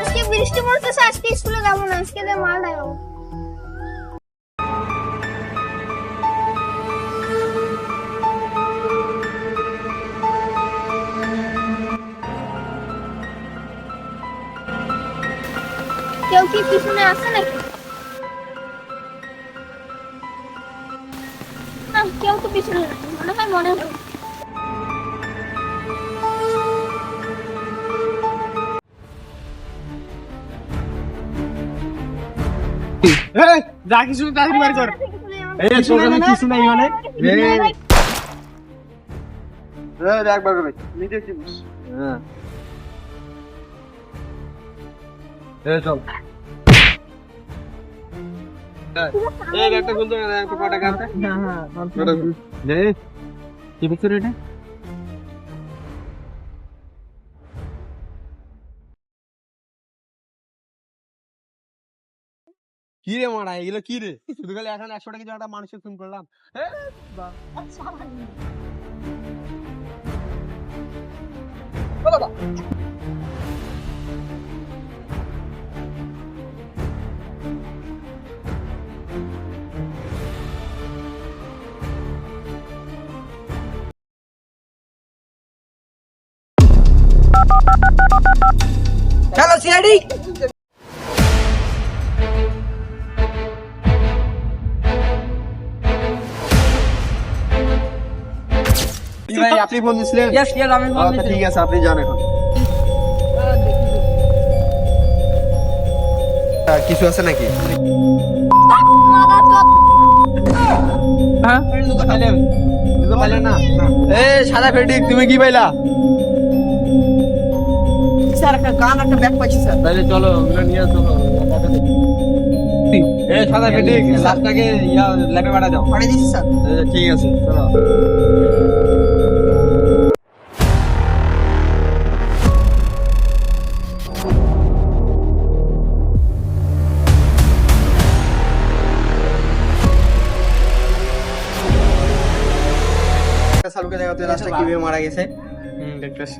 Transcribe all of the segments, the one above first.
আজকে বৃষ্টি পড়তেছে, আজকে স্কুলে যাবো না, আজকে যে মাল নাই বাবু। কেউ কি পিছনে আছে নাকি? না, কেউ তো পিছনে নাই, মনে হয় যা কিছু তাড়াতাড়ি বাড়ি কর। এই ছোটখাটো কিছু নাই মানে একবার ভাই নিজে কি বুঝ। হ্যাঁ চল এই একটা গুলো একটা পাটা কাটতে। হ্যাঁ কি বিক্রি এটা? কি রে মারা এগুলো কি রে? শুধু খালি এখন 100 টাকা একটা মানুষের খুন করলাম। চলো সিআইডি। ভাই আপনি ফোন দিছিলেন? ইয়েস ইয়েস আমি ফোন দিছি। ঠিক আছে আপনি যান এখন। কিছু আছে নাকি? হ্যাঁ না এ সাদা ফেডিক তুমি কি পাইলা? স্যার একটা গান একটা ব্যাগ পাইছি স্যার। তাহলে চলো ওগুলো নিয়ে চলো। এ সাদা ফেডিক লাস্টটাকে ল্যাবে পাঠা দাও। পাঠিয়ে দিছি স্যার। ঠিক আছে চলো। সালুকে দেখাতে লাস্টটা কিভাবে মারা গেছে। দেখতেছি।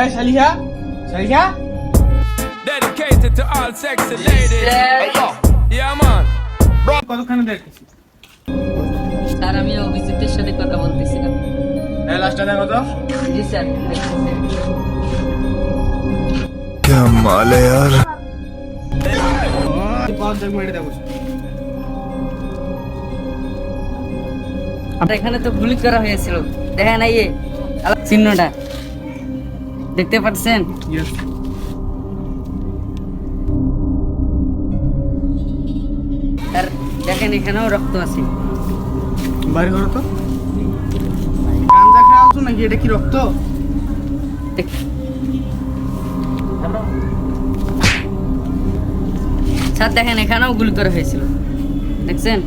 এই শালিহা শালিহা Dedicated to all sexy ladies. Yeah, man. কতক্ষণ দেখতেছি? স্যার আমি অভিজিতের সাথে কথা বলতেছিলাম। এই লাস্টটা দেখো তো। জি স্যার। क्या माल है यार. 5 মিনিট দেখো। আমরা এখানে তো গুলি করা হয়েছিল, দেখেন এই চিহ্নটা দেখতে পাচ্ছেন? আর দেখেন এখানেও রক্ত আছে। বাইরে করো তো। গাঞ্জা খাওয়াছো নাকি? এটা কি রক্ত? স্যার দেখেন এখানেও গুলি করা হয়েছিল, দেখছেন?